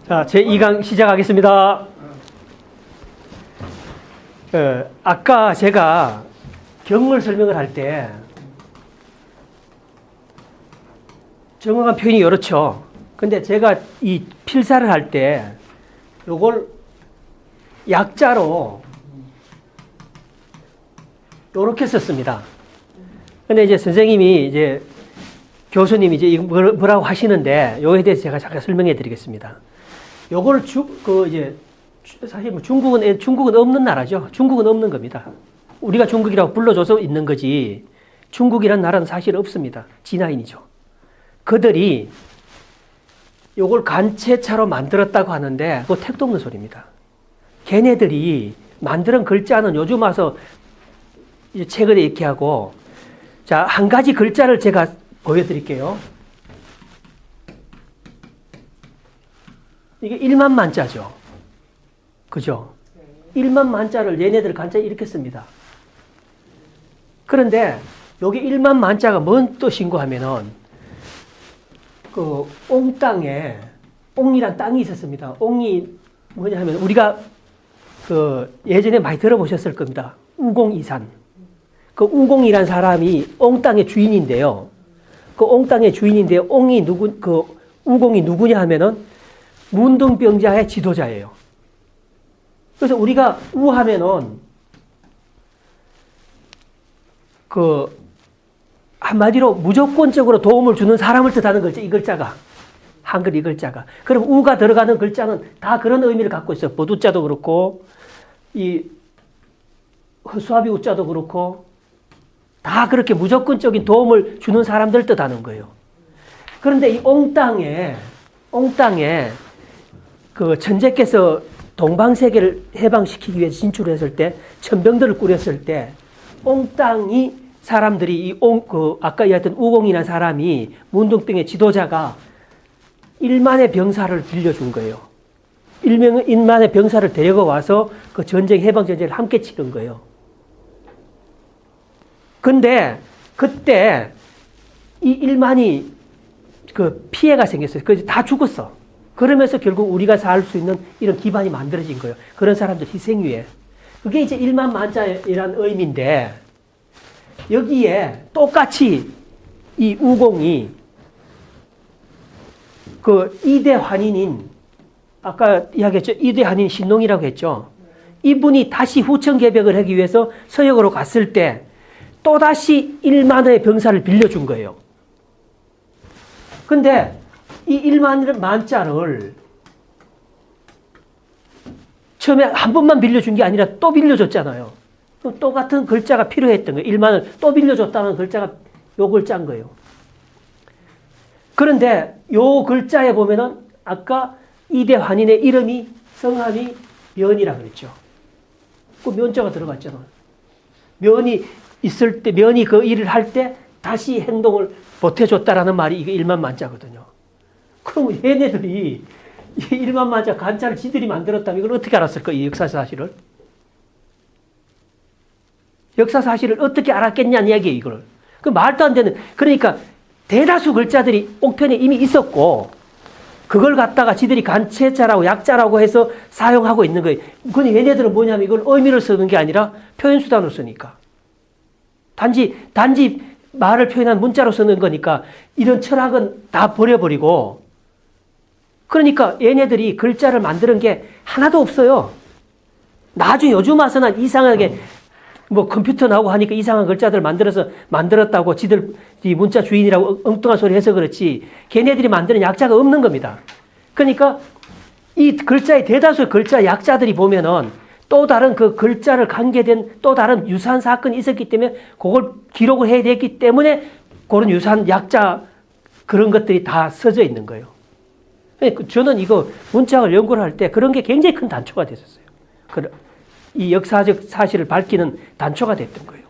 자, 제2강 시작하겠습니다. 아까 제가 경을 설명을 할 때 정확한 표현이 이렇죠. 근데 제가 이 필사를 할 때 요걸 약자로 요렇게 썼습니다. 근데 이제 선생님이 이제 교수님이 이제 이거 뭐라고 하시는데 요에 대해서 제가 잠깐 설명해 드리겠습니다. 요걸 사실 뭐 중국은 없는 나라죠. 중국은 없는 겁니다. 우리가 중국이라고 불러줘서 있는 거지. 중국이란 나라는 사실 없습니다. 진화인이죠. 그들이 요걸 간체차로 만들었다고 하는데 그거 택도 없는 소리입니다. 걔네들이 만드는 글자는 요즘 와서 이제 최근에 이렇게 하고, 자, 한 가지 글자를 제가 보여드릴게요. 이게 1만 만자죠. 그죠? 1만 만자를 얘네들 간자 이렇게 씁니다. 그런데 여기 1만 만자가 뭔 뜻인고 하면은 그 옹땅에 옹이란 땅이 있었습니다. 옹이 뭐냐 하면 우리가 그 예전에 많이 들어보셨을 겁니다. 우공이산. 그 우공이란 사람이 옹땅의 주인인데요. 그 옹땅의 주인인데 우공이 누구냐 하면은 문둥병자의 지도자예요. 그래서 우리가 우하면은 그 한마디로 무조건적으로 도움을 주는 사람을 뜻하는 글자, 이 글자가. 한글 이 글자가. 그럼 우가 들어가는 글자는 다 그런 의미를 갖고 있어요. 보두자도 그렇고, 이 허수아비 우자도 그렇고, 다 그렇게 무조건적인 도움을 주는 사람들 뜻하는 거예요. 그런데 이 옹땅에 그 천재께서 동방세계를 해방시키기 위해서 진출했을 때, 천병들을 꾸렸을 때, 옹땅이 사람들이 아까 이야기했던 우공이라는 사람이 문둥병의 지도자가 1만의 병사를 빌려준 거예요. 1만의 병사를 데리고 와서 그 전쟁, 해방전쟁을 함께 치른 거예요. 근데 그때 이 1만이 그 피해가 생겼어요. 그래서 다 죽었어. 그러면서 결국 우리가 살 수 있는 이런 기반이 만들어진 거예요. 그런 사람들 희생 위에. 그게 이제 1만 만자이라는 의미인데, 여기에 똑같이 이 우공이 그 이대 환인인, 아까 이야기했죠. 이대 환인 신농이라고 했죠. 이분이 다시 후천 개벽을 하기 위해서 서역으로 갔을 때 또다시 1만의 병사를 빌려준 거예요. 근데 이 1만 만자를 처음에 한 번만 빌려준 게 아니라 또 빌려줬잖아요. 똑같은 글자가 필요했던 거예요. 1만을 또 빌려줬다는 글자가 요 글자인 거예요. 그런데 요 글자에 보면은 아까 이대 환인의 이름이, 성함이 면이라고 그랬죠. 그 면자가 들어갔잖아요. 면이 있을 때, 면이 그 일을 할 때 다시 행동을 보태줬다라는 말이 이게 1만 만자거든요. 그럼 얘네들이 이 1만 만자 간자를 지들이 만들었다면 이걸 어떻게 알았을까? 이 역사 사실을. 역사 사실을 어떻게 알았겠냐는 이야기예요, 이거를. 그 말도 안 되는, 그러니까 대다수 글자들이 옥편에 이미 있었고, 그걸 갖다가 지들이 간체자라고 약자라고 해서 사용하고 있는 거예요. 근데 얘네들은 뭐냐면 이걸 의미를 쓰는 게 아니라 표현수단으로 쓰니까. 단지 말을 표현한 문자로 쓰는 거니까 이런 철학은 다 버려버리고, 그러니까 얘네들이 글자를 만드는 게 하나도 없어요. 나중에 요즘 와서는 이상하게 뭐 컴퓨터 나오고 하니까 이상한 글자들 만들었다고 지들 이 문자 주인이라고 엉뚱한 소리 해서 그렇지, 걔네들이 만드는 약자가 없는 겁니다. 그러니까 이 글자의 대다수의 글자 약자들이 보면은 또 다른 그 글자를 관계된 또 다른 유사한 사건이 있었기 때문에 그걸 기록을 해야 됐기 때문에 그런 유사한 약자 그런 것들이 다 써져 있는 거예요. 저는 이거 문자학을 연구를 할 때 그런 게 굉장히 큰 단초가 됐었어요. 이 역사적 사실을 밝히는 단초가 됐던 거예요.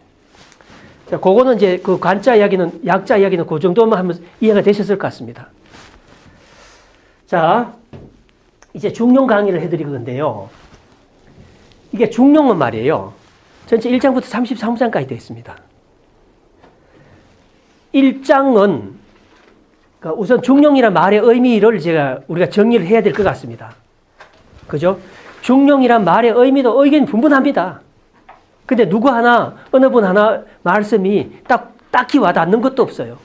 자, 그거는 이제 그 간자 이야기는, 약자 이야기는 그 정도만 하면 이해가 되셨을 것 같습니다. 자, 이제 중용 강의를 해드릴 건데요. 이게 중용은 말이에요. 전체 1장부터 33장까지 되어 있습니다. 1장은 그러니까 우선 중용이란 말의 의미를 우리가 정리를 해야 될 것 같습니다. 그죠? 중용이란 말의 의미도 의견이 분분합니다. 근데 누구 하나, 어느 분 하나 말씀이 딱히 와닿는 것도 없어요.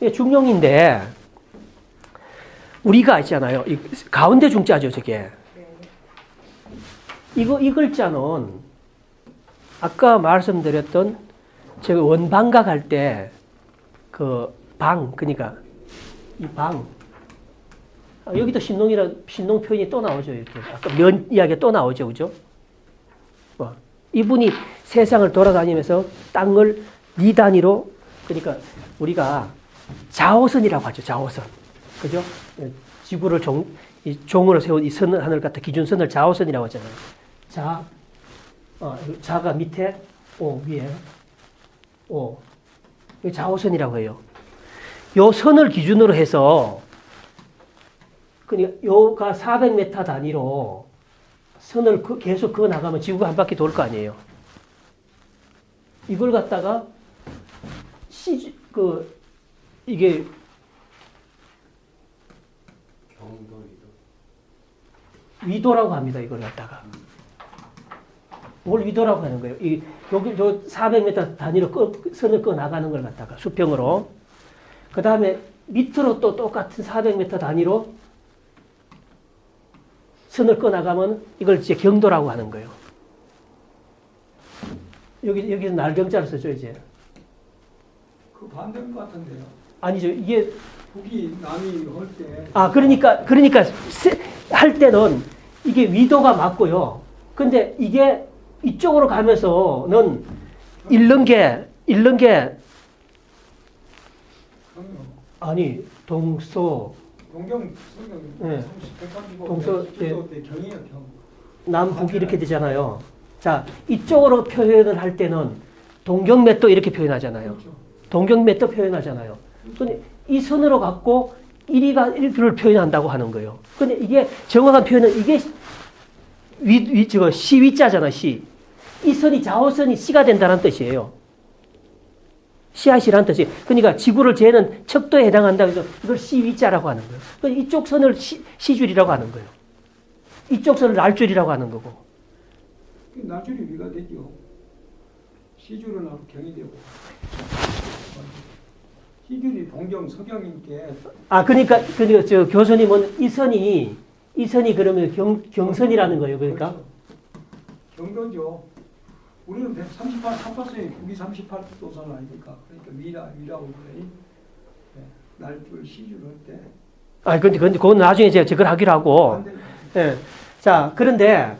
이게 중용인데, 우리가 있잖아요. 이 가운데 중자죠, 저게. 이 글자는 아까 말씀드렸던 제가 원방각 할 때 그 방, 그러니까 이 방. 여기도 신농 표현이 또 나오죠. 이렇게. 아까 면 이야기가 또 나오죠. 그죠? 이분이 세상을 돌아다니면서 땅을 네 단위로, 그러니까 우리가 자오선이라고 하죠. 자오선. 그죠? 지구를 종으로 세운 이 하늘 같은 기준선을 자오선이라고 하잖아요. 자가 밑에, 오, 위에, 오. 자오선이라고 해요. 요 선을 기준으로 해서, 그러니까 요가 400m 단위로 선을 계속 그어 나가면 지구가 한 바퀴 돌 거 아니에요. 이걸 갖다가 이게 위도라고 합니다. 이걸 갖다가. 뭘 위도라고 하는 거예요? 여기 400m 단위로 선을 그어 나가는 걸 갖다가 수평으로. 그 다음에 밑으로 또 똑같은 400m 단위로 선을 꺼 나가면 이걸 이제 경도라고 하는 거예요. 여기서 날경자를 쓰죠, 이제. 그 반대인 것 같은데요. 아니죠. 이게 북이 남이 할 때. 그러니까 할 때는 이게 위도가 맞고요. 근데 이게 이쪽으로 가면서는 잃는 게 아니 동서 동경 네. 동서 경이요. 남북이 이렇게 되잖아요. 자, 이쪽으로 표현을 할 때는 동경맷도 이렇게 표현하잖아요. 그렇죠. 동경맷도 표현하잖아요. 근데 이 선으로 갖고 1을 표현한다고 하는 거예요. 근데 이게 정확한 표현은 이게 시위자잖아, 시. 이 선이 자오선이 시가 된다는 뜻이에요. 씨앗이라는 뜻이. 그러니까 지구를 재는 척도에 해당한다. 그래서 이걸 시위자라고 하는 거예요. 그러니까 이쪽 선을 시줄이라고 하는 거예요. 이쪽 선을 날줄이라고 하는 거고. 날줄이 위가 되죠. 시줄은 하고 경이 되고. 시줄이 동경 서경인께. 그러니까 저 교수님은 이 선이 그러면 경선이라는 거예요. 그러니까. 그렇죠. 경도죠. 우리는 138, 38선이 938도선 아닙니까? 그러니까 위라고 그래. 네. 날줄 시줄 할 때. 근데 그건 나중에 제가 그걸 하기로 하고. 예. 자, 그런데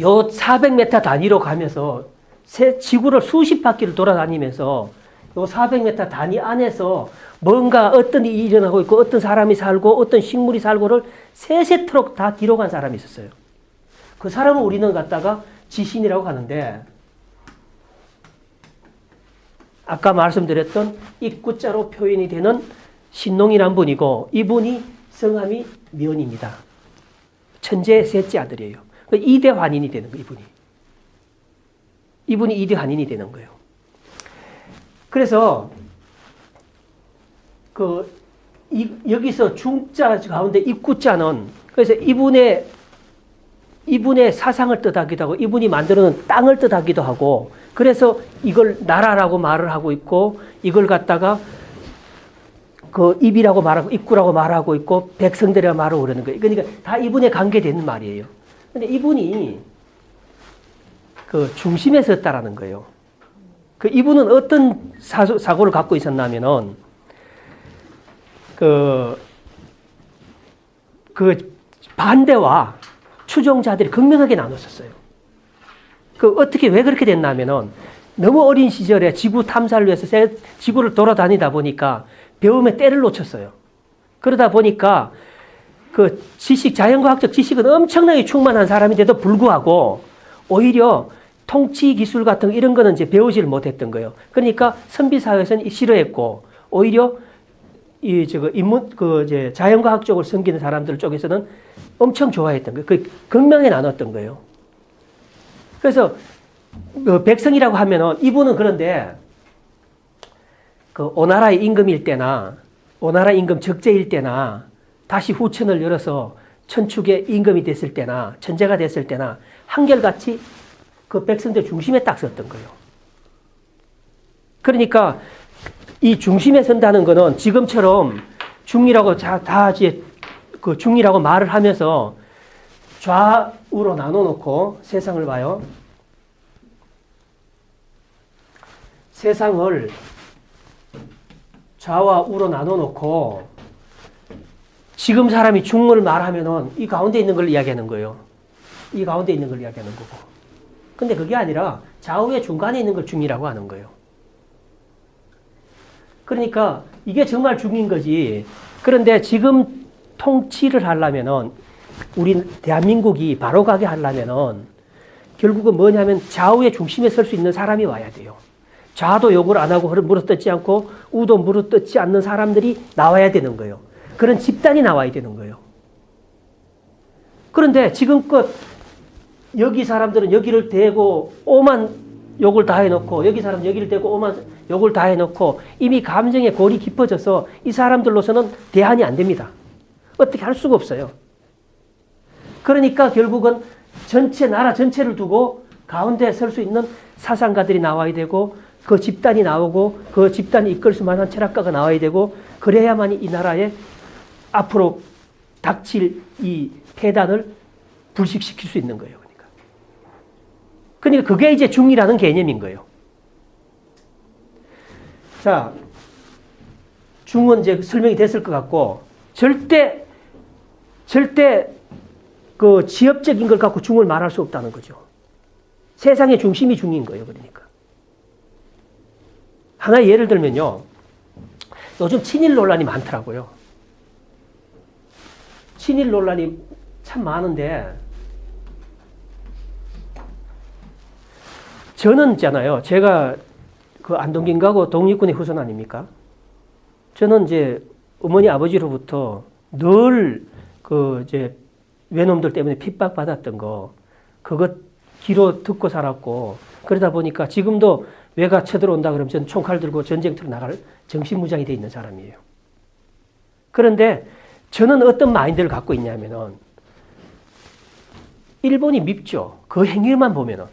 요 400m 단위로 가면서 지구를 수십 바퀴를 돌아다니면서 요 400m 단위 안에서 뭔가 어떤 일이 일어나고 있고 어떤 사람이 살고 어떤 식물이 살고를 세세토록 다 기록한 사람이 있었어요. 그 사람을 우리는 갖다가 지신이라고 하는데, 아까 말씀드렸던 입구자로 표현이 되는 신농이란 분이고, 이분이 성함이 면입니다. 천재 셋째 아들이에요. 2대 환인이 되는 거예요, 이분이 2대 환인이 되는 거예요. 그래서 여기서 중자 가운데 입구자는, 그래서 이분의 사상을 뜻하기도 하고 이분이 만들어놓은 땅을 뜻하기도 하고, 그래서 이걸 나라라고 말을 하고 있고, 이걸 갖다가 입이라고 말하고 입구라고 말하고 있고 백성들이라고 말하고 그러는 거예요. 그러니까 다 이분에 관계되는 말이에요. 근데 이분이 중심에 섰다라는 거예요. 이분은 어떤 사고를 갖고 있었냐면은 반대와 추종자들이 극명하게 나눴었어요. 왜 그렇게 됐냐면은 너무 어린 시절에 지구 탐사를 위해서 지구를 돌아다니다 보니까 배움의 때를 놓쳤어요. 그러다 보니까 자연과학적 지식은 엄청나게 충만한 사람인데도 불구하고 오히려 통치 기술 같은 이런 거는 이제 배우지를 못했던 거예요. 그러니까 선비사회에서는 싫어했고, 오히려 자연과학 쪽을 섬기는 사람들 쪽에서는 엄청 좋아했던 거예요. 극명히 나눴던 거예요. 그래서 백성이라고 하면은 이분은 그런데 그 오나라의 임금일 때나 오나라 임금 적재일 때나 다시 후천을 열어서 천축의 임금이 됐을 때나 천재가 됐을 때나 한결같이 그 백성들 중심에 딱 섰던 거예요. 그러니까 이 중심에 선다는 거는 지금처럼 중이라고 다 이제 그 중이라고 말을 하면서 좌우로 나눠놓고 세상을 봐요. 세상을 좌와 우로 나눠놓고 지금 사람이 중을 말하면은 이 가운데 있는 걸 이야기하는 거예요. 이 가운데 있는 걸 이야기하는 거고. 근데 그게 아니라 좌우의 중간에 있는 걸 중이라고 하는 거예요. 그러니까 이게 정말 중인 거지. 그런데 지금 통치를 하려면은 우리 대한민국이 바로 가게 하려면은 결국은 뭐냐면 좌우의 중심에 설 수 있는 사람이 와야 돼요. 좌도 욕을 안 하고 물어뜯지 않고 우도 물어뜯지 않는 사람들이 나와야 되는 거예요. 그런 집단이 나와야 되는 거예요. 그런데 지금껏 여기 사람들은 여기를 대고 오만 욕을 다 해놓고 여기 사람은 여기를 대고 오만 욕을 다 해놓고 이미 감정의 골이 깊어져서 이 사람들로서는 대안이 안 됩니다. 어떻게 할 수가 없어요. 그러니까 결국은 전체 나라 전체를 두고 가운데 설 수 있는 사상가들이 나와야 되고 그 집단이 나오고 그 집단이 이끌 수만한 철학가가 나와야 되고 그래야만이 이 나라에 앞으로 닥칠 이 폐단을 불식시킬 수 있는 거예요. 그러니까 그게 이제 중이라는 개념인 거예요. 자, 중은 이제 설명이 됐을 것 같고 절대 그 지엽적인 걸 갖고 중을 말할 수 없다는 거죠. 세상의 중심이 중인 거예요. 그러니까. 하나의 예를 들면요. 요즘 친일 논란이 많더라고요. 친일 논란이 참 많은데 저는 있잖아요. 제가 그 안동김가고 독립군의 후손 아닙니까? 저는 이제 어머니 아버지로부터 늘 그 이제 외놈들 때문에 핍박받았던 거 그것 귀로 듣고 살았고 그러다 보니까 지금도 외가 쳐들어온다 그러면 저는 총칼 들고 전쟁터로 나갈 정신무장이 돼 있는 사람이에요. 그런데 저는 어떤 마인드를 갖고 있냐면은 일본이 밉죠. 그 행위만 보면은.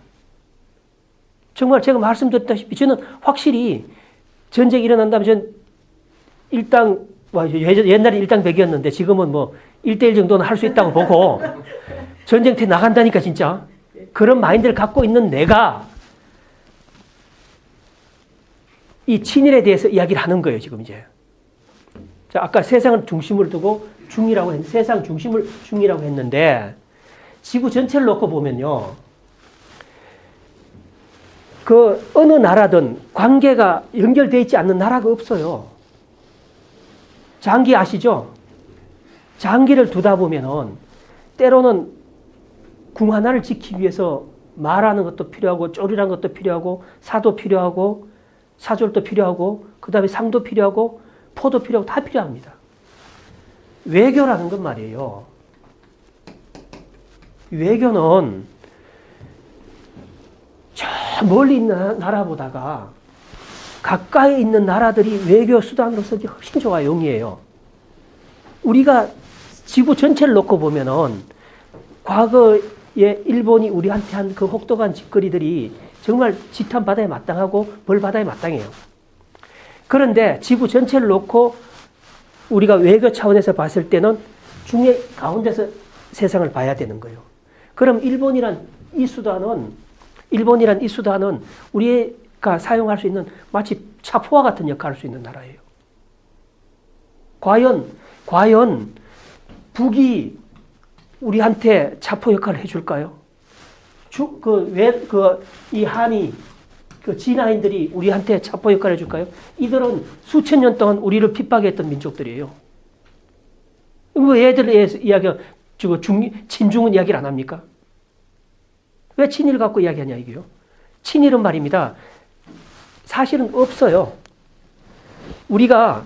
정말 제가 말씀드렸다시피 저는 확실히 전쟁이 일어난다면 전 일당, 옛날에 일당백이었는데 지금은 뭐 1대1 정도는 할 수 있다고 보고 전쟁터에 나간다니까 진짜. 그런 마인드를 갖고 있는 내가 이 친일에 대해서 이야기를 하는 거예요, 지금 이제. 자, 아까 세상을 중심으로 두고 중이라고 했는데, 세상 중심을 중이라고 했는데, 지구 전체를 놓고 보면요. 그 어느 나라든 관계가 연결되어 있지 않는 나라가 없어요. 장기 아시죠? 장기를 두다 보면은 때로는 궁 하나를 지키기 위해서 말하는 것도 필요하고 쪼리란 것도 필요하고 사도 필요하고 사졸도 필요하고 그 다음에 상도 필요하고 포도 필요하고 다 필요합니다. 외교라는 건 말이에요. 외교는 저 멀리 있는 나라보다가 가까이 있는 나라들이 외교 수단으로서 훨씬 좋아요. 용이에요. 우리가 지구 전체를 놓고 보면은 과거에 일본이 우리한테 한 그 혹독한 짓거리들이 정말 지탄 바다에 마땅하고 벌 바다에 마땅해요. 그런데 지구 전체를 놓고 우리가 외교 차원에서 봤을 때는 중의 가운데서 세상을 봐야 되는 거예요. 그럼 일본이란 이 수단은 우리가 사용할 수 있는 마치 차포와 같은 역할을 할 수 있는 나라예요. 과연 북이 우리한테 차포 역할을 해줄까요? 이 한이, 진화인들이 우리한테 차포 역할을 해줄까요? 이들은 수천 년 동안 우리를 핍박했던 민족들이에요. 왜 얘들 이야기가, 친중은 이야기를 안 합니까? 왜 친일 갖고 이야기하냐, 이게요? 친일은 말입니다. 사실은 없어요. 우리가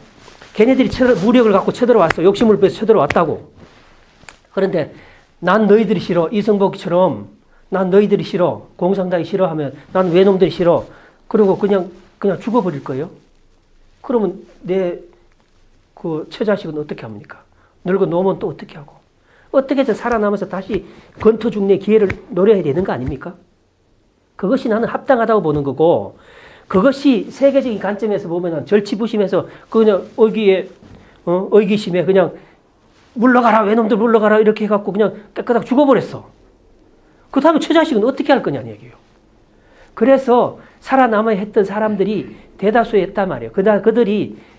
걔네들이 무력을 갖고 쳐들어왔어. 욕심을 부려서 쳐들어왔다고. 그런데 난 너희들이 싫어. 이승복처럼 난 너희들이 싫어. 공산당이 싫어하면 난 외놈들이 싫어. 그리고 그냥 죽어버릴 거예요. 그러면 내 그 처자식은 어떻게 합니까? 늙어 놓으면 또 어떻게 하고? 어떻게든 살아남아서 다시 건토 중내 기회를 노려야 되는 거 아닙니까? 그것이 나는 합당하다고 보는 거고, 그것이 세계적인 관점에서 보면은 절치부심해서 그냥 의기심에 그냥 물러가라, 외놈들 물러가라 이렇게 해갖고 그냥 깨끗하게 죽어버렸어. 그 다음에 처자식은 어떻게 할 거냐는 얘기예요. 그래서 살아남아야 했던 사람들이 대다수였단 말이에요. 그들이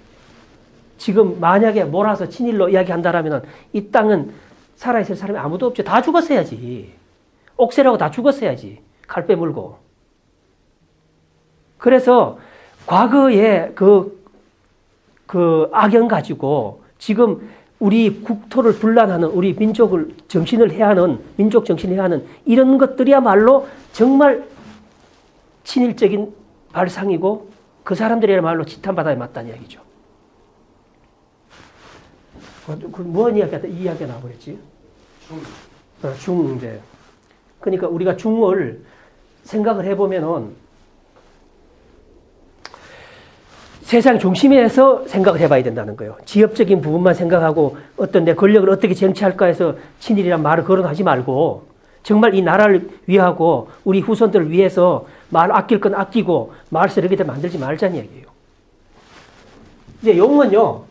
지금 만약에 몰아서 친일로 이야기한다라면 이 땅은 살아있을 사람이 아무도 없죠. 다 죽었어야지. 옥새라고 다 죽었어야지. 칼 빼물고. 그래서 과거에 그 악연 가지고 지금 우리 국토를 분란하는 우리 민족을 정신을 해야 하는 민족 정신을 해야 하는 이런 것들이야말로 정말 친일적인 발상이고 그 사람들이야말로 지탄받아야 맞다는 이야기죠. 뭔 이야기가 이 이야기가 나와버렸지? 중 이제 그러니까 우리가 중을 생각을 해보면은 세상 중심에서 생각을 해봐야 된다는 거예요. 지역적인 부분만 생각하고 어떤 내 권력을 어떻게 쟁취할까 해서 친일이란 말을 거론하지 말고 정말 이 나라를 위하고 우리 후손들을 위해서 말 아낄 건 아끼고 말 쓰레기들 만들지 말자는 얘기예요. 이제 용은요.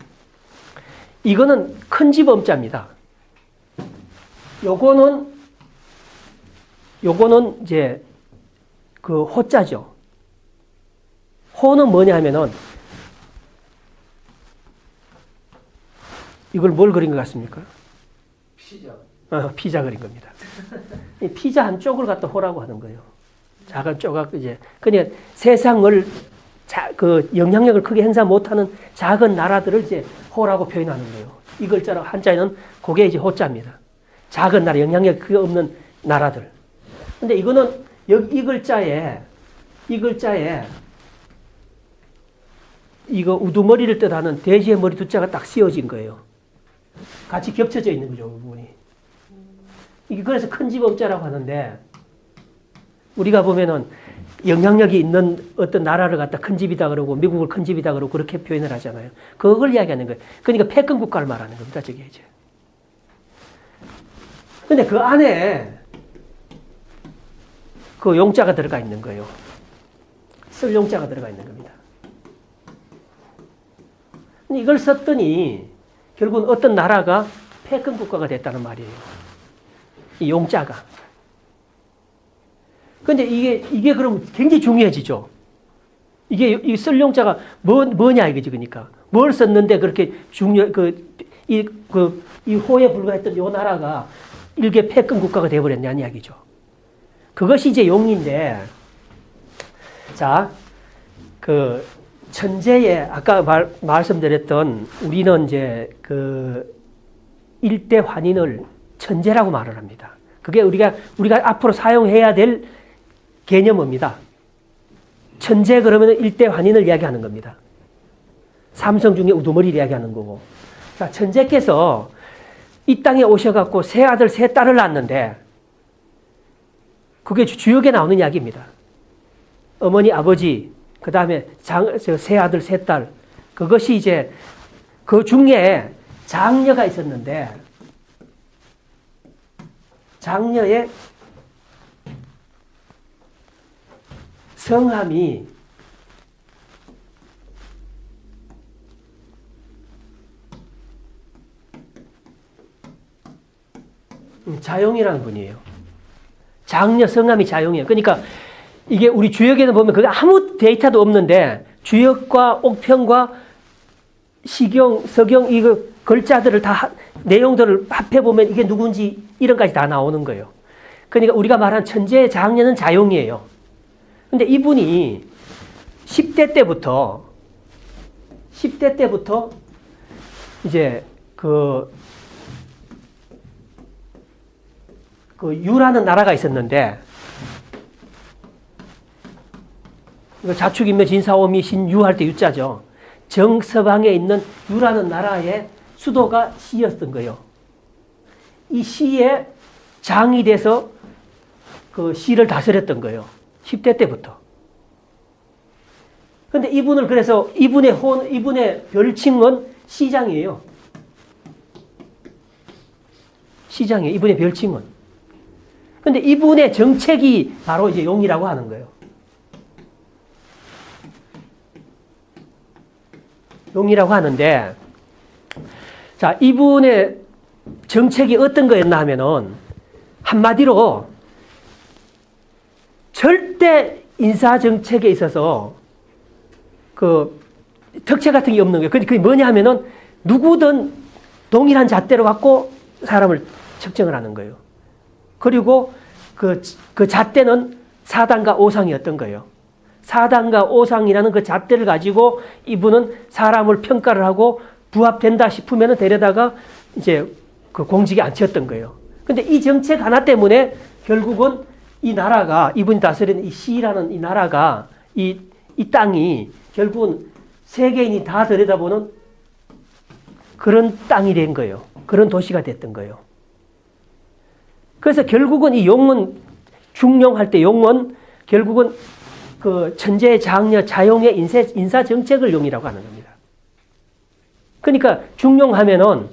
이거는 큰 집 엄자입니다. 요거는 이제 그 호자죠. 호는 뭐냐 하면은 이걸 뭘 그린 것 같습니까? 피자. 피자 그린 겁니다. 이 피자 한 쪽을 갖다 호라고 하는 거예요. 작은 조각 이제 그러니까 세상을 그 영향력을 크게 행사 못하는 작은 나라들을 이제 호라고 표현하는 거예요. 이 글자로 한자에는 그게 이제 호자입니다. 작은 나라, 영향력 크게 없는 나라들. 근데 이거는 여기 이 글자에 이거 우두머리를 뜻하는 돼지의 머리 두 자가 딱 씌워진 거예요. 같이 겹쳐져 있는 거죠, 그 부분이. 이게 그래서 큰 집 엄자라고 하는데 우리가 보면은 영향력이 있는 어떤 나라를 갖다 큰 집이다 그러고 미국을 큰 집이다 그러고 그렇게 표현을 하잖아요. 그걸 이야기하는 거예요. 그러니까 패권 국가를 말하는 겁니다. 저게 이제. 근데 그 안에 그 용자가 들어가 있는 거예요. 쓸 용자가 들어가 있는 겁니다. 근데 이걸 썼더니 결국은 어떤 나라가 패권 국가가 됐다는 말이에요. 이 용자가. 근데 이게 그럼 굉장히 중요해지죠. 이 쓸 용자가 뭐냐 이거지, 그러니까. 뭘 썼는데 그렇게 이 호에 불과했던 요 나라가 일개 패권 국가가 되어버렸냐는 이야기죠. 그것이 이제 용인데, 자, 그, 천재의, 아까 말씀드렸던 우리는 이제 그 일대 환인을 천재라고 말을 합니다. 그게 우리가 앞으로 사용해야 될 개념입니다. 천재 그러면 일대 환인을 이야기하는 겁니다. 삼성 중에 우두머리를 이야기하는 거고. 자, 천재께서 이 땅에 오셔갖고 세 아들 세 딸을 낳았는데 그게 주역에 나오는 이야기입니다. 어머니, 아버지, 그 다음에 세 아들 세 딸. 그것이 이제 그 중에 장녀가 있었는데 장녀의 성함이 자용이라는 분이에요. 장녀 성함이 자용이에요. 그러니까 이게 우리 주역에는 보면 그게 아무 데이터도 없는데 주역과 옥편과 시경, 서경 이거 글자들을 다 내용들을 합해보면 이게 누군지 이런 까지 다 나오는 거예요. 그러니까 우리가 말한 천재의 장녀는 자용이에요. 근데 이분이 10대 때부터 이제 그 유라는 나라가 있었는데 자축인묘 진사오미 신유할 때 유자죠. 정서방에 있는 유라는 나라의 수도가 시였던 거예요. 이 시의 장이 돼서 그 시를 다스렸던 거예요. 10대 때부터. 근데 이분을 그래서 이분의 별칭은 시장이에요. 시장이에요. 이분의 별칭은. 근데 이분의 정책이 바로 이제 용이라고 하는 거예요. 용이라고 하는데, 자, 이분의 정책이 어떤 거였나 하면은, 한마디로, 절대 인사 정책에 있어서 그 특채 같은 게 없는 거예요. 그게 뭐냐 하면은, 누구든 동일한 잣대로 갖고 사람을 측정을 하는 거예요. 그리고 그 잣대는 사단과 오상이었던 거예요. 사단과 오상이라는 그 잣대를 가지고 이분은 사람을 평가를 하고 부합된다 싶으면 데려다가 이제 그 공직에 앉혔던 거예요. 근데 이 정책 하나 때문에 결국은 이 나라가, 이분이 다스리는 이 시라는 이 나라가, 이 땅이 결국은 세계인이 다 들여다보는 그런 땅이 된 거예요. 그런 도시가 됐던 거예요. 그래서 결국은 이 용은, 중용할 때 용은 결국은 그 천재, 장녀, 자용의 인사 정책을 용이라고 하는 겁니다. 그러니까 중용하면은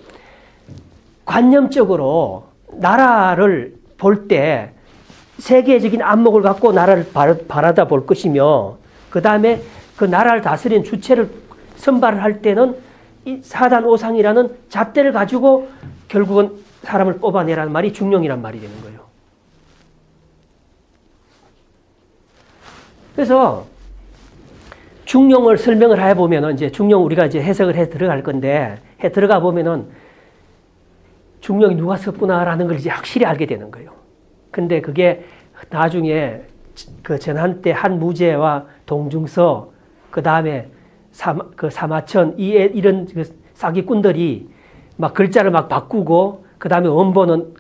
관념적으로 나라를 볼 때 세계적인 안목을 갖고 나라를 바라다 볼 것이며, 그 다음에 그 나라를 다스리는 주체를 선발을 할 때는 이 사단 오상이라는 잣대를 가지고 결국은 사람을 뽑아내라는 말이 중용이란 말이 되는 거예요. 그래서 중용을 설명을 해보면은, 이제 중용 우리가 이제 해석을 해 들어갈 건데, 해 들어가 보면은 중용이 누가 썼구나라는 걸 이제 확실히 알게 되는 거예요. 근데 그게 나중에 그 전한 때 한무제와 동중서, 그 다음에 사마천, 이런 그 사기꾼들이 막 글자를 막 바꾸고, 그 다음에 원본은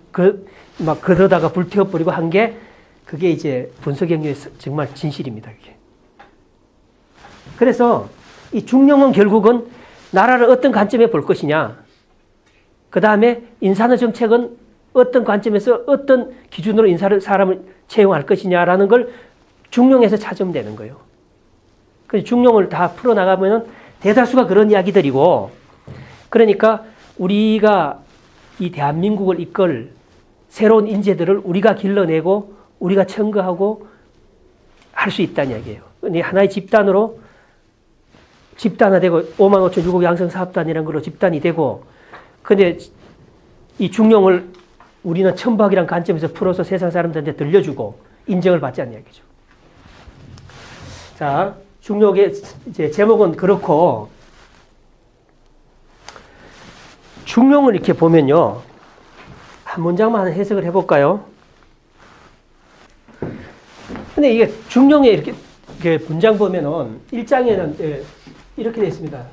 막 그러다가 불태워버리고 한 게, 그게 이제 분석경유의 정말 진실입니다. 그게. 그래서 이 중용은 결국은 나라를 어떤 관점에 볼 것이냐, 그 다음에 인사의 정책은 어떤 관점에서 어떤 기준으로 사람을 채용할 것이냐라는 걸 중용에서 찾으면 되는 거예요. 그래서 중용을 다 풀어나가면 대다수가 그런 이야기들이고, 그러니까 우리가 이 대한민국을 이끌 새로운 인재들을 우리가 길러내고 우리가 청구하고 할 수 있다는 이야기예요. 하나의 집단화되고 55,000 양성사업단이라는 걸로 집단이 되고, 근데 이 중용을 우리는 천박이란 관점에서 풀어서 세상 사람들한테 들려주고 인정을 받자는 이야기죠. 자, 중용의 이제 제목은 그렇고, 중용을 이렇게 보면요, 한 문장만 해석을 해볼까요? 근데 이게 중용에 이렇게 문장 보면은 1장에는 이렇게 되어 있습니다.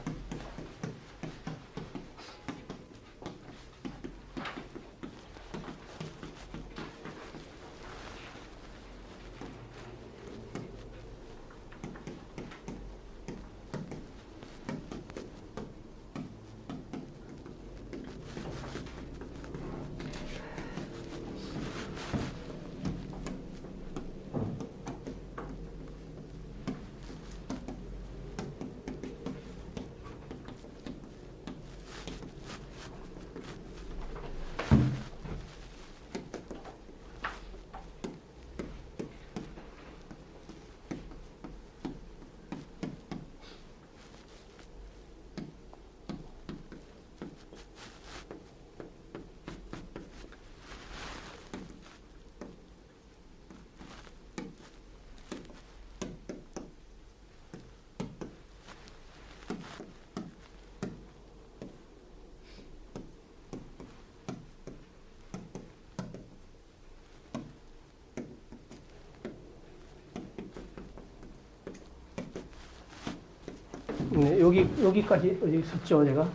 네, 여기까지 썼죠, 제가.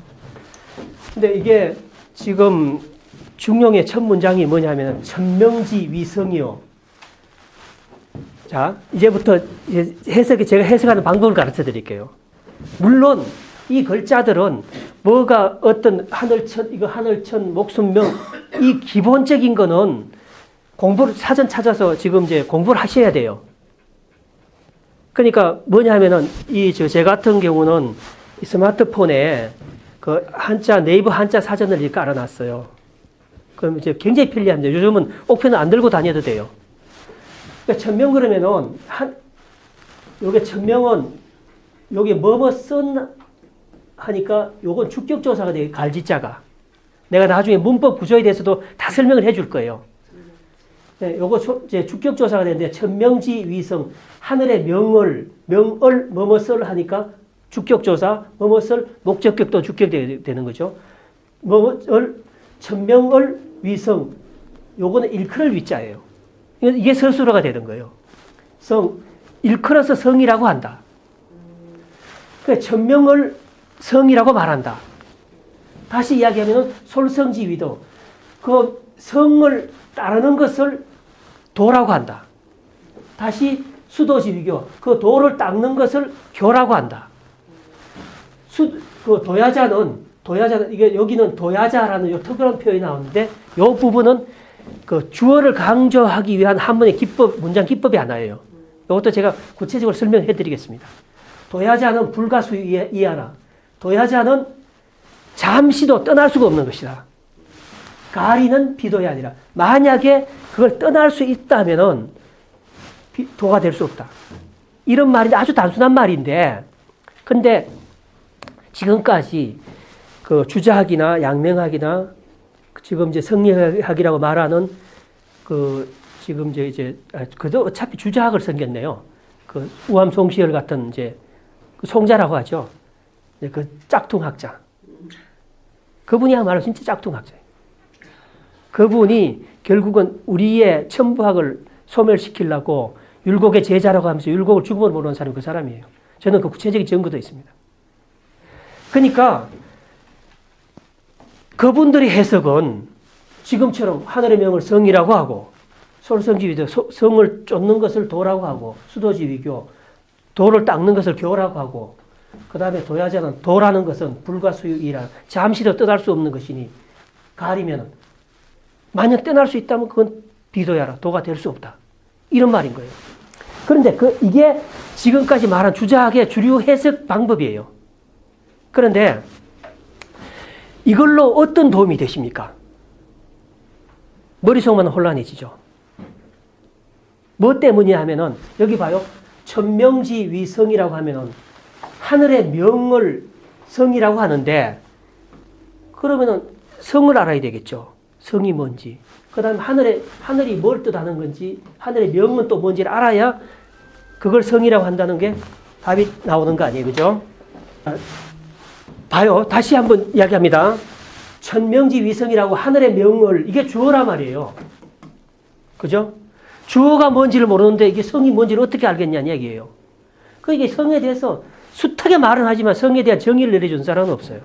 근데 이게 지금 중용의 첫 문장이 뭐냐면 천명지 위성이요. 자, 이제부터 제가 해석하는 방법을 가르쳐 드릴게요. 물론 이 글자들은 뭐가 어떤 하늘천, 목숨명, 이 기본적인 거는 공부를 사전 찾아서 지금 이제 공부를 하셔야 돼요. 그러니까 뭐냐 하면은 제 같은 경우는 이 스마트폰에 그 네이버 한자 사전을 이렇게 깔아놨어요. 그럼 이제 굉장히 편리합니다. 요즘은 옥편은 안 들고 다녀도 돼요. 그러니까 천명 그러면은 요게 천명은 요게 뭐뭐 쓴 하니까 요건 주격조사가 돼요. 갈지자가. 내가 나중에 문법 구조에 대해서도 다 설명을 해줄 거예요. 네, 요거 이제 주격조사가 되는데 천명지 위성 하늘의 명을 뭐뭐썰 하니까 주격조사 뭐뭐썰 목적격도 주격되는 거죠. 뭐뭐을 천명을 위성 요거는 일컬을 위자예요. 이게 서술어가 되는 거예요. 일컬어서 성이라고 한다. 그러니까 천명을 성이라고 말한다. 다시 이야기하면 솔성지위도 그 성을 따르는 것을 도라고 한다. 다시 수도지위교 그 도를 닦는 것을 교라고 한다. 그 도야자는 이게 여기는 도야자라는 요 특별한 표현이 나오는데 요 부분은 그 주어를 강조하기 위한 한문의 문장 기법이 하나예요. 이것도 제가 구체적으로 설명해 드리겠습니다. 도야자는 불가수 이하나 도야자는 잠시도 떠날 수가 없는 것이다. 가리는 비도야 아니라 만약에 그걸 떠날 수 있다면은 도가 될 수 없다. 이런 말인데 아주 단순한 말인데 근데 지금까지 그 주자학이나 양명학이나 지금 이제 성리학이라고 말하는 지금 그도 어차피 주자학을 섬겼네요. 그 우암 송시열 같은 이제 송자라고 하죠. 그 짝퉁학자. 그분이야말로 진짜 짝퉁학자예요. 그분이 결국은 우리의 천부학을 소멸시키려고 율곡의 제자라고 하면서 율곡을 죽음으로 모르는 사람이 그 사람이에요. 저는 그 구체적인 증거도 있습니다. 그러니까 그분들의 해석은 지금처럼 하늘의 명을 성이라고 하고 솔성지위도 성을 쫓는 것을 도라고 하고 수도지위교 도를 닦는 것을 교라고 하고 그 다음에 도야자는 도라는 것은 불가수유이라 잠시도 떠날 수 없는 것이니 가리면 만약 떠날 수 있다면 그건 비도야라 도가 될 수 없다. 이런 말인 거예요. 그런데 이게 지금까지 말한 주자학의 주류 해석 방법이에요. 그런데 이걸로 어떤 도움이 되십니까? 머릿속만 혼란해지죠. 뭐 때문이냐 하면은 여기 봐요. 천명지 위성이라고 하면은 하늘의 명을 성이라고 하는데 그러면은 성을 알아야 되겠죠. 성이 뭔지. 그 다음에 하늘이 뭘 뜻하는 건지 하늘의 명은 또 뭔지를 알아야 그걸 성이라고 한다는 게 답이 나오는 거 아니에요. 그죠? 봐요. 다시 한번 이야기합니다. 천명지 위성이라고 하늘의 명을 이게 주어란 말이에요. 그죠? 주어가 뭔지를 모르는데 이게 성이 뭔지를 어떻게 알겠냐는 얘기예요. 그러니까 성에 대해서 숱하게 말은 하지만 성에 대한 정의를 내려준 사람은 없어요.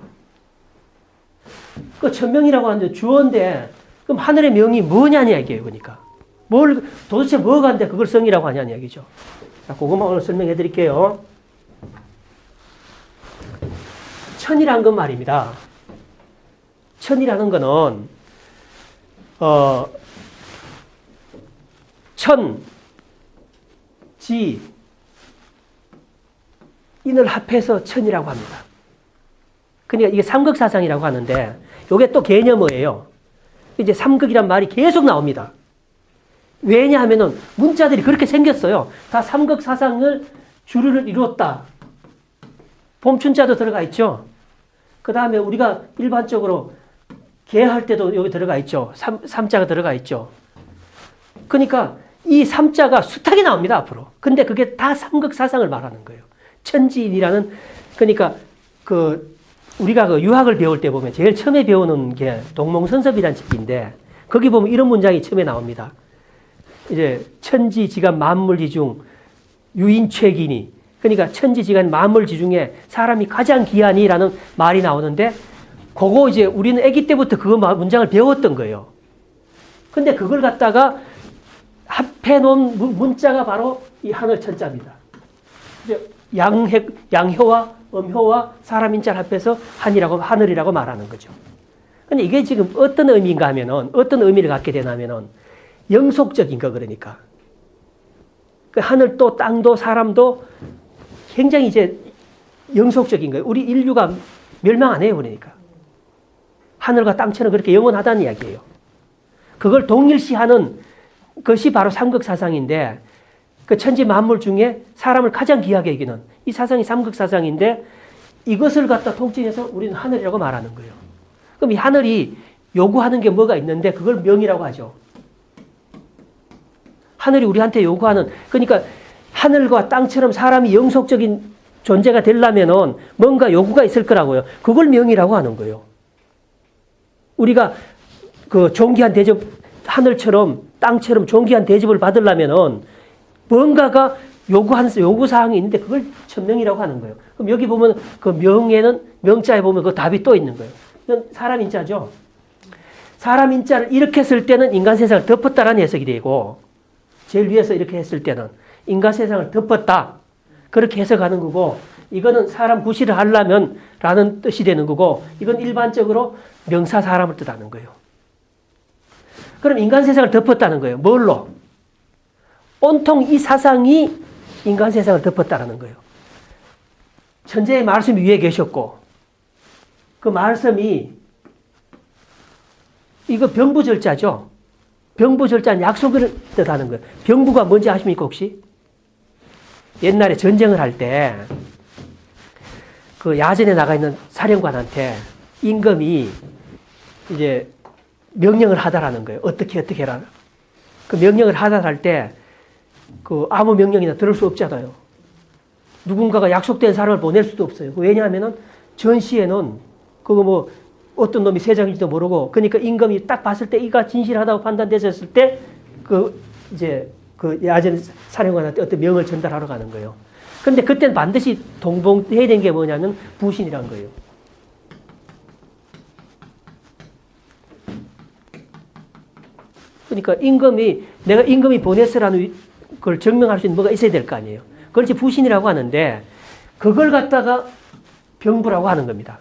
그 천명이라고 하는데 주어인데 그럼 하늘의 명이 뭐냐는 얘기예요. 그러니까 도대체 뭐가 한데 그걸 성이라고 하냐는 얘기죠. 자, 그것만 오늘 설명해 드릴게요. 천이란 건 말입니다. 천이라는 거는 천, 지, 인을 합해서 천이라고 합니다. 그러니까 이게 삼극사상이라고 하는데 이게 또 개념어예요. 이제 삼극이란 말이 계속 나옵니다. 왜냐하면은 문자들이 그렇게 생겼어요. 다 삼극사상을 주류를 이뤘다. 봄춘자도 들어가 있죠. 그 다음에 우리가 일반적으로 개할 때도 여기 들어가 있죠. 삼자가 들어가 있죠. 그러니까 이 삼자가 숱하게 나옵니다, 앞으로. 근데 그게 다 삼극사상을 말하는 거예요. 천지인이라는, 그러니까 우리가 유학을 배울 때 보면 제일 처음에 배우는 게 동몽선섭이라는 책인데 거기 보면 이런 문장이 처음에 나옵니다. 이제 천지지간 만물지중 유인최기니, 그러니까 천지지간 만물지중에 사람이 가장 귀하니라는 말이 나오는데 그거 이제 우리는 아기 때부터 그 문장을 배웠던 거예요. 근데 그걸 갖다가 합해 놓은 문자가 바로 이 하늘 천자입니다. 이제 양효와 음효와 사람 인자를 합해서 하늘이라고 말하는 거죠. 근데 이게 지금 어떤 의미인가 하면은, 어떤 의미를 갖게 되냐면은, 영속적인 거 그러니까. 그 하늘도 땅도 사람도 굉장히 이제 영속적인 거예요. 우리 인류가 멸망 안 해요, 그러니까. 하늘과 땅처럼 그렇게 영원하다는 이야기예요. 그걸 동일시하는 것이 바로 삼극 사상인데, 그 천지 만물 중에 사람을 가장 귀하게 여기는 이 사상이 삼극 사상인데, 이것을 갖다 통칭해서 우리는 하늘이라고 말하는 거예요. 그럼 이 하늘이 요구하는 게 뭐가 있는데 그걸 명이라고 하죠. 하늘이 우리한테 요구하는, 그러니까 하늘과 땅처럼 사람이 영속적인 존재가 되려면은 뭔가 요구가 있을 거라고요. 그걸 명이라고 하는 거예요. 우리가 그 존귀한 대접, 하늘처럼 땅처럼 존귀한 대접을 받으려면은 뭔가가 요구사항이 있는데 그걸 천명이라고 하는 거예요. 그럼 여기 보면 그 명에는, 명자에 보면 그 답이 또 있는 거예요. 이건 사람 인자죠. 사람 인자를 이렇게 쓸 때는 인간 세상을 덮었다라는 해석이 되고, 제일 위에서 이렇게 했을 때는 인간 세상을 덮었다. 그렇게 해석하는 거고, 이거는 사람 구실을 하려면 라는 뜻이 되는 거고, 이건 일반적으로 명사 사람을 뜻하는 거예요. 그럼 인간 세상을 덮었다는 거예요. 뭘로? 온통 이 사상이 인간 세상을 덮었다는 거예요. 천재의 말씀이 위에 계셨고, 그 말씀이, 이거 병부절자죠. 병부절자는 약속을 뜻하는 거예요. 병부가 뭔지 아십니까, 혹시? 옛날에 전쟁을 할 때, 그 야전에 나가 있는 사령관한테 임금이 이제 명령을 하다라는 거예요. 어떻게 해라. 그 명령을 하다할 때, 그 아무 명령이나 들을 수 없잖아요. 누군가가 약속된 사람을 보낼 수도 없어요. 왜냐하면은 전시에는 그거 뭐 어떤 놈이 세장인지도 모르고, 그러니까 임금이 딱 봤을 때 이가 진실하다고 판단됐을 때 그 이제 그 야전 사령관한테 어떤 명을 전달하러 가는 거예요. 근데 그때는 반드시 동봉해야 되는 게 뭐냐면 부신이란 거예요. 그러니까 내가 임금이 보냈으라는 걸 증명할 수 있는 뭐가 있어야 될 거 아니에요. 그걸 이제 부신이라고 하는데, 그걸 갖다가 병부라고 하는 겁니다.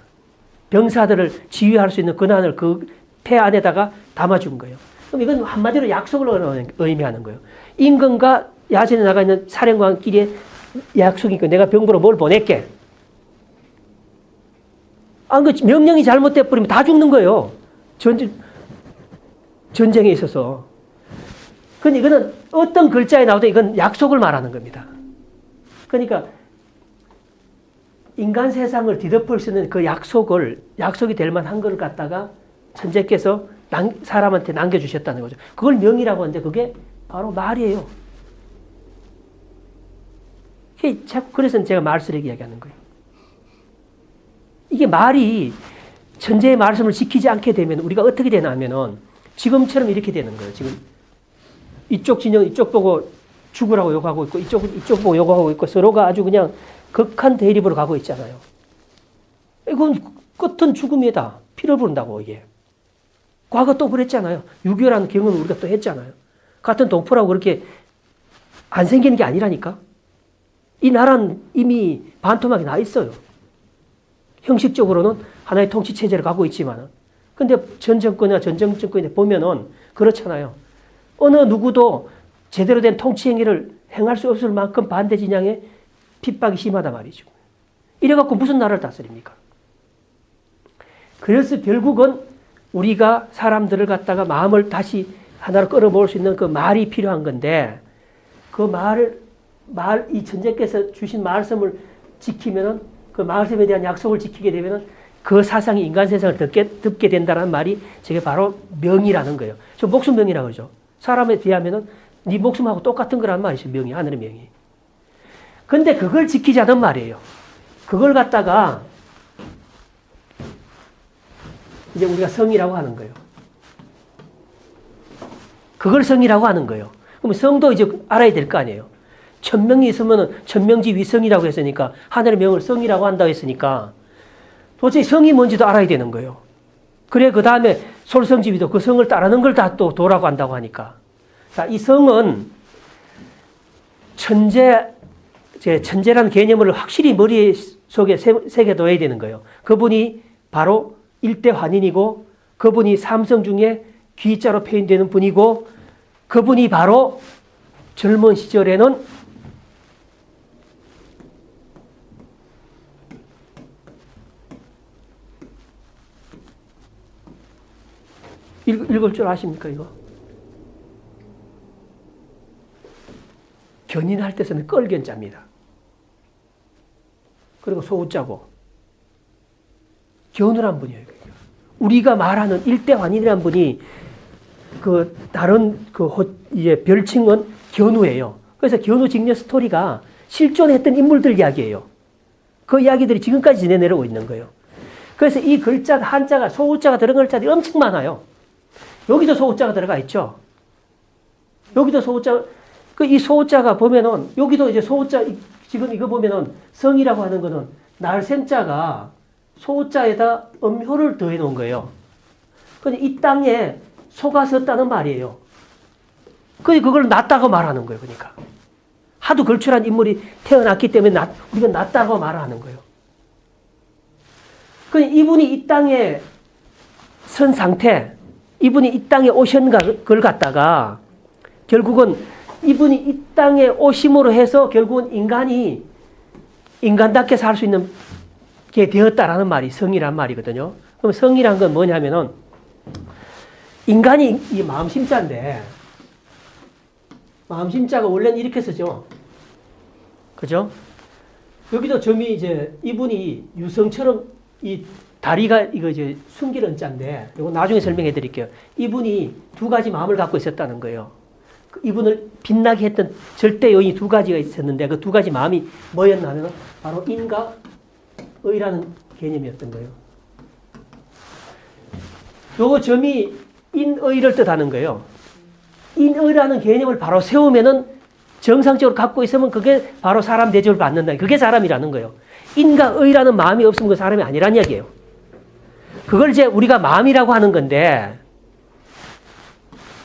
병사들을 지휘할 수 있는 권한을 그 폐 안에다가 담아준 거예요. 그럼 이건 한마디로 약속을 의미하는 거예요. 임금과 야전에 나가 있는 사령관끼리의 약속이니까 내가 병부로 뭘 보낼게. 그 명령이 잘못돼 버리면 다 죽는 거예요. 전쟁에 있어서. 근데 이거는 어떤 글자에 나오든 이건 약속을 말하는 겁니다. 그러니까 인간 세상을 뒤덮을 수 있는 그 약속이 될 만한 걸 갖다가 천재께서 사람한테 남겨주셨다는 거죠. 그걸 명이라고 하는데 그게 바로 말이에요. 그래서 제가 말쓰레기 이야기하는 거예요. 이게 말이 천재의 말씀을 지키지 않게 되면 우리가 어떻게 되나 하면은 지금처럼 이렇게 되는 거예요. 지금 이쪽 진영 이쪽 보고 죽으라고 욕하고 있고 이쪽 보고 욕하고 있고 서로가 아주 그냥 극한 대립으로 가고 있잖아요. 이건 끝은 죽음이다. 피를 부른다고 이게. 과거 또 그랬잖아요. 6.25라는 경험을 우리가 또 했잖아요. 같은 동포라고 그렇게 안 생기는 게 아니라니까. 이 나라는 이미 반토막이 나 있어요. 형식적으로는 하나의 통치 체제를 갖고 있지만, 근데 전 정권이나 전정 정권에 보면은 그렇잖아요. 어느 누구도 제대로 된 통치 행위를 행할 수 없을 만큼 반대 진영의 핍박이 심하단 말이죠. 이래갖고 무슨 나라를 다스립니까? 그래서 결국은 우리가 사람들을 갖다가 마음을 다시 하나로 끌어모을 수 있는 그 말이 필요한 건데, 그 이 천재께서 주신 말씀을 지키면은, 그 말씀에 대한 약속을 지키게 되면은 그 사상이 인간 세상을 덮게 된다는 말이 저게 바로 명이라는 거예요. 저 목숨 명이라고 그러죠. 사람에 비하면은 네 목숨하고 똑같은 거란 말이죠. 명이, 하늘의 명이. 근데 그걸 지키자는 말이에요. 그걸 갖다가 이제 우리가 성이라고 하는 거예요. 그걸 성이라고 하는 거예요. 그럼 성도 이제 알아야 될 거 아니에요. 천명이 있으면 천명지 위성이라고 했으니까, 하늘의 명을 성이라고 한다고 했으니까 도대체 성이 뭔지도 알아야 되는 거예요. 그래 그 다음에 솔성지비도 그 성을 따르는 걸 다 또 도라고 한다고 하니까. 자, 이 성은 천재라는 개념을 확실히 머릿속에 새겨둬야 되는 거예요. 그분이 바로 일대 환인이고, 그분이 삼성 중에 귀자로 표현되는 분이고, 그분이 바로 젊은 시절에는 읽을 줄 아십니까, 이거? 견인할 때 쓰는 끌견자입니다. 그리고 소우자고. 견우란 분이에요. 우리가 말하는 일대환인이라는 분이 그 다른 이제 별칭은 견우예요. 그래서 견우 직녀 스토리가 실존했던 인물들 이야기예요. 그 이야기들이 지금까지 지내 내려오고 있는 거예요. 그래서 이 글자, 한자가, 소우자가 들어간 글자들이 엄청 많아요. 여기도 소우자가 들어가 있죠. 여기도 소우자, 이 소우자가 보면은, 여기도 이제 소우자, 지금 이거 보면은 성이라고 하는 거는 날생자가 소자에다 음효를 더해 놓은 거예요. 근데 이 땅에 소가 섰다는 말이에요. 그걸 낫다고 말하는 거예요. 그러니까. 하도 걸출한 인물이 태어났기 때문에 우리가 낫다고 말하는 거예요. 그러니까 이분이 이 땅에 선 상태, 이분이 이 땅에 오신 걸 갖다가 결국은 이분이 이 땅에 오심으로 해서 결국은 인간이 인간답게 살 수 있는 게 되었다라는 말이 성이란 말이거든요. 그럼 성이란 건 뭐냐면은 인간이 이 마음심자인데 마음심자가 원래는 이렇게 쓰죠. 그죠? 여기도 점이 이제 이분이 유성처럼 이 다리가 이거 이제 숨기는 자인데 이거 나중에 설명해 드릴게요. 이분이 두 가지 마음을 갖고 있었다는 거예요. 이분을 빛나게 했던 절대 요인이 두 가지가 있었는데 그 두 가지 마음이 뭐였냐면 바로 인과 의라는 개념이었던 거예요. 요거 점이 인의를 뜻하는 거예요. 인의라는 개념을 바로 세우면은 정상적으로 갖고 있으면 그게 바로 사람 대접을 받는다. 그게 사람이라는 거예요. 인과 의라는 마음이 없으면 그 사람이 아니란 이야기예요. 그걸 이제 우리가 마음이라고 하는 건데,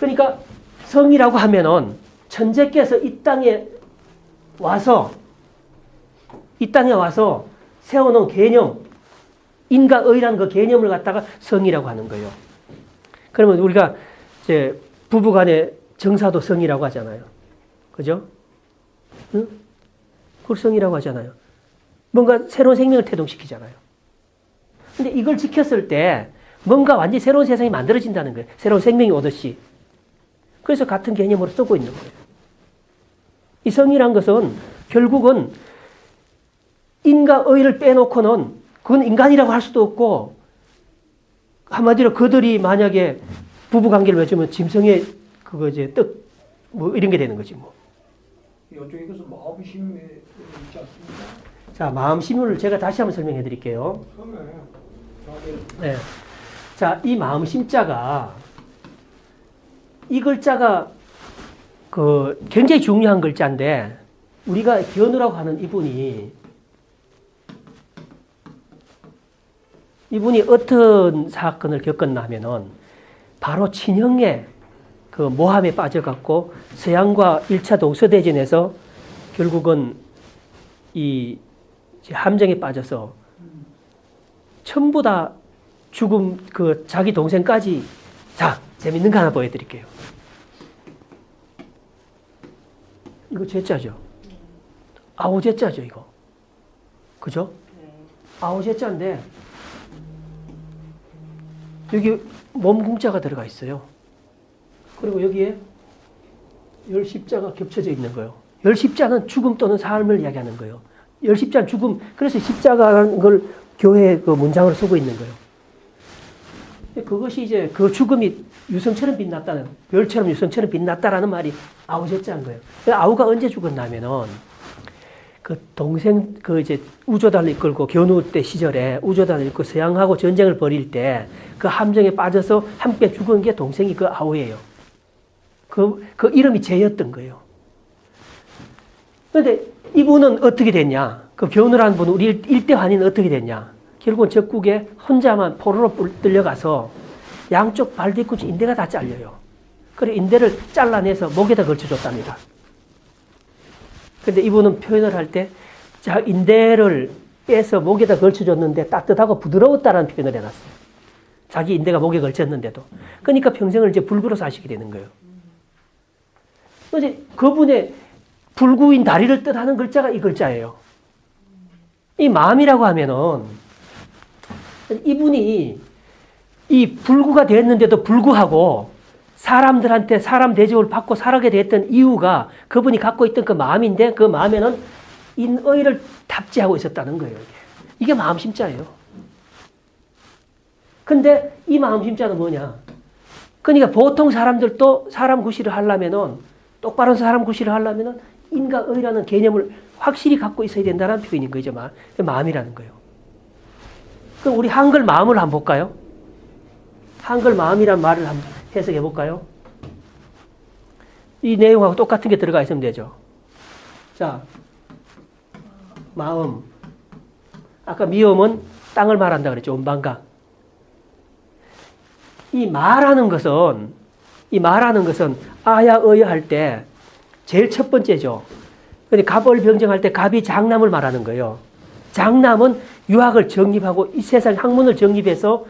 그러니까 성이라고 하면은 천재께서 이 땅에 와서 세워놓은 개념, 인과 의라는 그 개념을 갖다가 성이라고 하는 거예요. 그러면 우리가 이제 부부간의 정사도 성이라고 하잖아요. 그죠? 응? 그걸 성이라고 하잖아요. 뭔가 새로운 생명을 태동시키잖아요. 근데 이걸 지켰을 때 뭔가 완전히 새로운 세상이 만들어진다는 거예요. 새로운 생명이 오듯이. 그래서 같은 개념으로 쓰고 있는 거예요. 이 성이란 것은 결국은 인과 의를 빼놓고는 그건 인간이라고 할 수도 없고 한마디로 그들이 만약에 부부관계를 맺으면 짐승의 그거 이제 떡 뭐 이런 게 되는 거지 뭐. 이쪽에 그래서 마음심에 있지 않습니까? 자, 마음심을 제가 다시 한번 설명해 드릴게요. 네. 자, 이 마음심자가 이 글자가 그 굉장히 중요한 글자인데 우리가 견우라고 하는 이분이 어떤 사건을 겪었냐면은 바로 친형의 그 모함에 빠져갖고 서양과 1차 동서대전에서 결국은 이 함정에 빠져서 전부 다 죽음 그 자기 동생까지. 자, 재밌는 거 하나 보여드릴게요. 이거 제자죠. 아오제자죠, 이거. 그죠? 아오제자인데 여기 몸궁자가 들어가 있어요. 그리고 여기에 열십자가 겹쳐져 있는 거예요. 열십자는 죽음 또는 삶을 이야기하는 거예요. 열십자는 죽음, 그래서 십자가라는 걸 교회 그 문장으로 쓰고 있는 거예요. 그것이 이제 그 죽음이 유성처럼 빛났다는, 별처럼 유성처럼 빛났다라는 말이 아우제자인 거예요. 아우가 언제 죽었냐면은 그 동생 그 이제 우조단을 이끌고 견우 때 시절에 우조단을 이끌고 서양하고 전쟁을 벌일 때 그 함정에 빠져서 함께 죽은 게 동생이 그 아우예요. 그 이름이 제였던 거예요. 그런데 이분은 어떻게 됐냐? 그 견우라는 분은 우리 일대환인은 어떻게 됐냐? 결국은 적국에 혼자만 포로로 끌려가서 양쪽 발 뒤꿈치 인대가 다 잘려요. 그래 인대를 잘라내서 목에다 걸쳐줬답니다. 근데 이분은 표현을 할 때 자 인대를 빼서 목에다 걸쳐줬는데 따뜻하고 부드러웠다라는 표현을 해놨어요. 자기 인대가 목에 걸쳤는데도. 그러니까 평생을 이제 불구로 사시게 되는 거예요. 이제 그분의 불구인 다리를 뜻하는 글자가 이 글자예요. 이 마음이라고 하면은 이분이 이 불구가 됐는데도 불구하고 사람들한테 사람 대접을 받고 살아게 됐던 이유가 그분이 갖고 있던 그 마음인데 그 마음에는 인의를 탑재하고 있었다는 거예요. 이게 마음심자예요. 근데 이 마음심자는 뭐냐? 그러니까 보통 사람들도 사람 구실을 하려면은 똑바른 사람 구실을 하려면은 인과 의라는 개념을 확실히 갖고 있어야 된다는 표현인 거죠. 마음이라는 거예요. 그럼 우리 한글 마음을 한번 볼까요? 한글 마음이란 말을 한번 해석해 볼까요? 이 내용하고 똑같은 게 들어가 있으면 되죠. 자, 마음. 아까 미음은 땅을 말한다 그랬죠. 음반강. 이 말하는 것은 아야 어야 할 때 제일 첫 번째죠. 근데 갑을병정할 때 갑이 장남을 말하는 거예요. 장남은 유학을 정립하고 이 세상 학문을 정립해서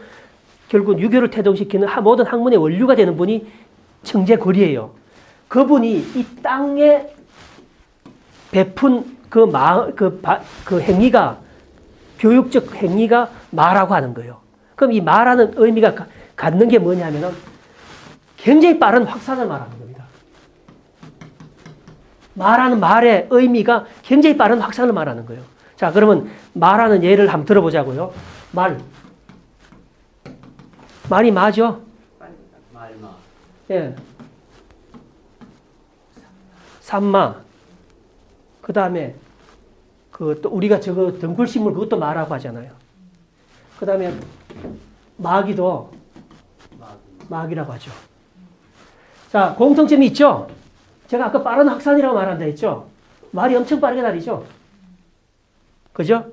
결국 유교를 태동시키는 모든 학문의 원류가 되는 분이 청재거리예요. 그분이 이 땅에 베푼 그 행위가 교육적 행위가 말하고 하는 거예요. 그럼 이 말하는 의미가 갖는 게 뭐냐면은 굉장히 빠른 확산을 말하는 겁니다. 말하는 말의 의미가 굉장히 빠른 확산을 말하는 거예요. 자, 그러면 말하는 예를 한번 들어보자고요. 말이 맞죠? 말마. 예. 산마. 그 다음에 또 우리가 저거 덩굴식물 그것도 말하고 하잖아요. 그 다음에 마귀도 마귀라고 하죠. 자, 공통점이 있죠? 제가 아까 빠른 확산이라고 말한다 했죠? 말이 엄청 빠르게 다니죠? 그죠?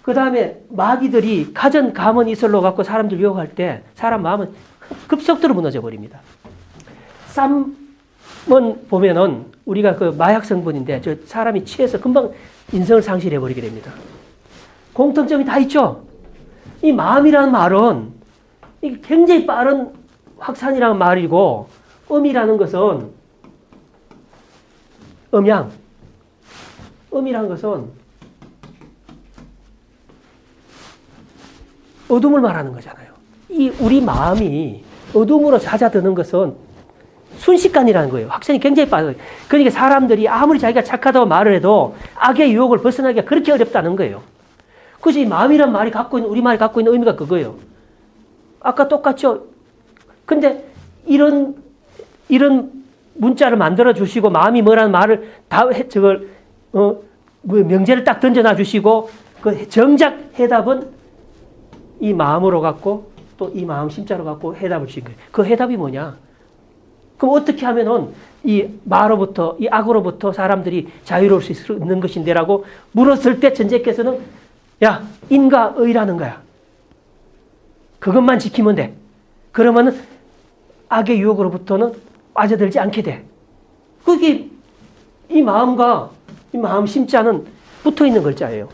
그 다음에 마귀들이 가전 가문 이설로 갖고 사람들 유혹할 때 사람 마음은 급속도로 무너져 버립니다. 쌈은 보면은 우리가 그 마약 성분인데 저 사람이 취해서 금방 인성을 상실해 버리게 됩니다. 공통점이 다 있죠? 이 마음이라는 말은 이게 굉장히 빠른 확산이라는 말이고 음이라는 것은 음이라는 것은 어둠을 말하는 거잖아요. 이 우리 마음이 어둠으로 잦아드는 것은 순식간이라는 거예요. 확산이 굉장히 빠르다. 그러니까 사람들이 아무리 자기가 착하다고 말을 해도 악의 유혹을 벗어나기가 그렇게 어렵다는 거예요. 그래서 이 마음이란 말이 갖고 있는 우리 말이 갖고 있는 의미가 그거예요. 아까 똑같죠. 근데 이런 문자를 만들어 주시고 마음이 뭐라는 말을 명제를 딱 던져놔 주시고 그 정작 해답은 이 마음으로 갖고 또 이 마음 심자로 갖고 해답을 주신 거예요. 그 해답이 뭐냐? 그럼 어떻게 하면은 이 마로부터 이 악으로부터 사람들이 자유로울 수 있는 것인데라고 물었을 때 천재께서는 야, 인과 의라는 거야. 그것만 지키면 돼. 그러면은 악의 유혹으로부터는 빠져들지 않게 돼. 그게 이 마음과 이 마음 심자는 붙어 있는 글자예요.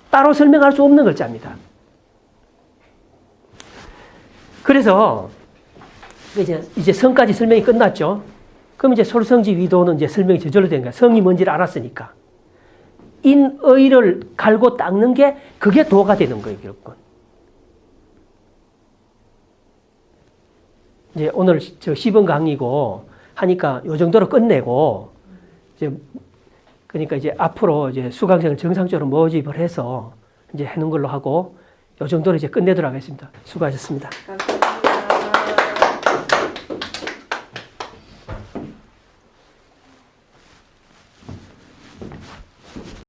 따로 설명할 수 없는 글자입니다. 그래서 이제 성까지 설명이 끝났죠. 그럼 이제 솔성지 위도는 이제 설명이 저절로 된 거야. 성이 뭔지를 알았으니까. 인의를 갈고 닦는 게 그게 도가 되는 거예요, 결국은. 이제 오늘 저 10원 강의고 하니까 요 정도로 끝내고 이제 그러니까 이제 앞으로 이제 수강생을 정상적으로 모집을 해서 이제 하는 걸로 하고 요 정도로 이제 끝내도록 하겠습니다. 수고하셨습니다. 감사합니다.